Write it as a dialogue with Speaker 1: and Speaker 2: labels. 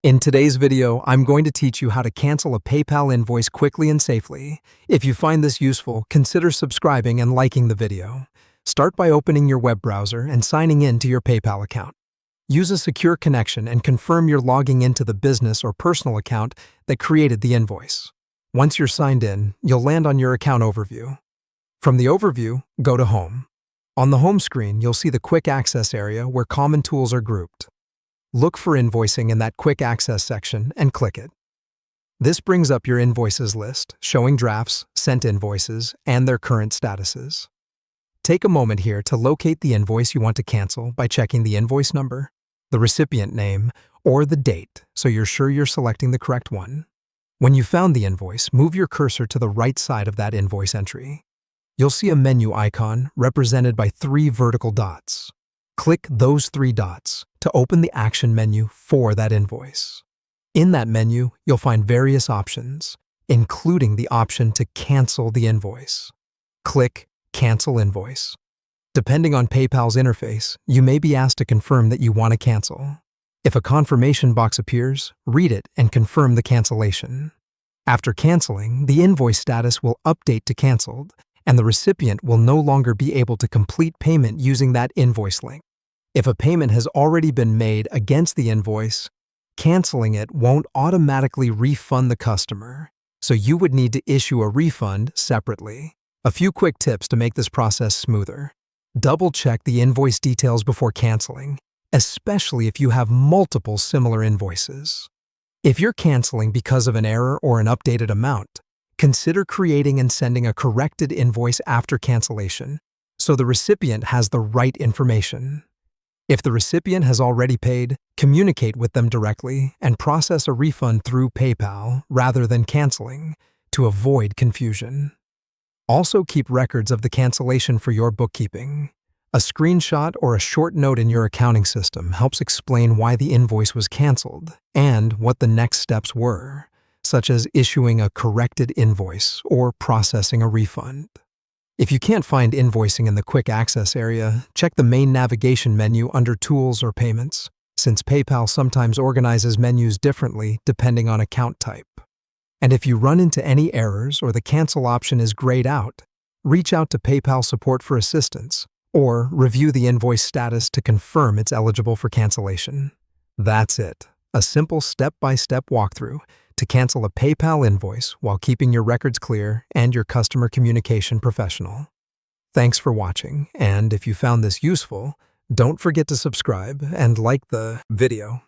Speaker 1: In today's video, I'm going to teach you how to cancel a PayPal invoice quickly and safely. If you find this useful, consider subscribing and liking the video. Start by opening your web browser and signing in to your PayPal account. Use a secure connection and confirm you're logging into the business or personal account that created the invoice. Once you're signed in, you'll land on your account overview. From the overview, go to Home. On the home screen, you'll see the Quick Access area where common tools are grouped. Look for Invoicing in that Quick Access section and click it. This brings up your invoices list, showing drafts, sent invoices, and their current statuses. Take a moment here to locate the invoice you want to cancel by checking the invoice number, the recipient name, or the date so you're sure you're selecting the correct one. When you found the invoice, move your cursor to the right side of that invoice entry. You'll see a menu icon represented by 3 vertical dots. Click those 3 dots to open the action menu for that invoice. In that menu, you'll find various options, including the option to cancel the invoice. Click Cancel Invoice. Depending on PayPal's interface, you may be asked to confirm that you want to cancel. If a confirmation box appears, read it and confirm the cancellation. After canceling, the invoice status will update to canceled, and the recipient will no longer be able to complete payment using that invoice link. If a payment has already been made against the invoice, canceling it won't automatically refund the customer, so you would need to issue a refund separately. A few quick tips to make this process smoother. Double-check the invoice details before canceling, especially if you have multiple similar invoices. If you're canceling because of an error or an updated amount, consider creating and sending a corrected invoice after cancellation, so the recipient has the right information. If the recipient has already paid, communicate with them directly and process a refund through PayPal rather than canceling to avoid confusion. Also keep records of the cancellation for your bookkeeping. A screenshot or a short note in your accounting system helps explain why the invoice was canceled and what the next steps were, such as issuing a corrected invoice or processing a refund. If you can't find invoicing in the Quick Access area, check the main navigation menu under Tools or Payments, since PayPal sometimes organizes menus differently depending on account type. And if you run into any errors or the cancel option is grayed out, reach out to PayPal support for assistance or review the invoice status to confirm it's eligible for cancellation. That's it. A simple step-by-step walkthrough to cancel a PayPal invoice while keeping your records clear and your customer communication professional. Thanks for watching, and if you found this useful, don't forget to subscribe and like the video.